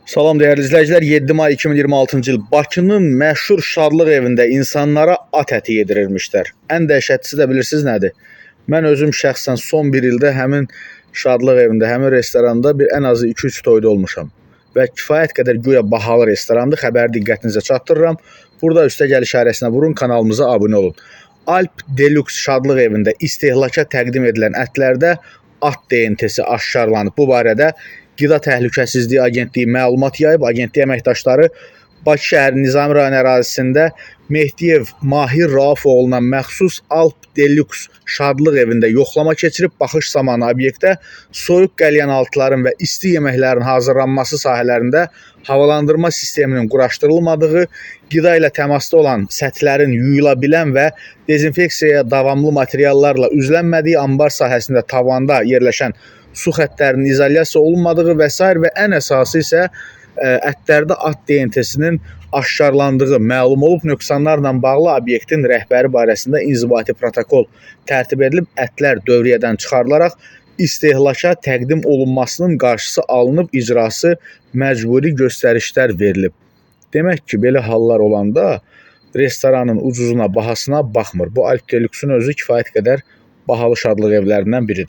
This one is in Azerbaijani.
Salam değerli izləyicilər, 7 may 2026-cı il Bakının məşhur Şadlıq evində insanlara at əti yedirilmişlər. Ən dəhşətlisi də bilirsiniz nədir? Mən özüm şəxsən son bir ildə həmin Şadlıq evində, həmin restoranda ən azı 2-3 toyda olmuşam. Və kifayət qədər güya bahalı restorandır, xəbəri diqqətinizə çatdırıram. Burada üstəgəl işarəsinə vurun, kanalımıza abunə olun. Alp Deluxe Şadlıq evində istehlaka təqdim edilən ətlərdə at DNT-si aşkarlanıb. Bu barədə Qida Təhlükəsizliyi Agentliyi məlumat yayıb. Agentlik əməkdaşları Bakı şəhəri Nizami rayon ərazisində Mehdiyev Mahir Rauf oğluna məxsus Alp Deluxe Şadlıq evində yoxlama keçirib. Baxış zamanı obyektdə soyuq qəlyanaltıların və isti yeməklərin hazırlanması sahələrində havalandırma sisteminin quraşdırılmadığı, qida ilə təmasda olan səthlərin yuyula bilən və dezinfeksiyaya davamlı materiallarla üzlənmədiyi, ambar sahəsində tavanda yerləşən su xəttlərinin izolyasiya olunmadığı və s. və ən əsası isə ətlərdə at DNT-sinin aşkarlandığı məlum olub. Nöqsanlarla bağlı obyektin rəhbəri barəsində inzibati protokol tərtib edilib. Ətlər dövriyyədən çıxarılaraq istehlaka təqdim olunmasının qarşısı alınıb, icrası məcburi göstərişlər verilib. Demək ki, belə hallar olanda restoranın ucuzuna, bahasına baxmır. Bu Alp Deluxe-un özü kifayət qədər bahalı şadlıq evlərindən biridir.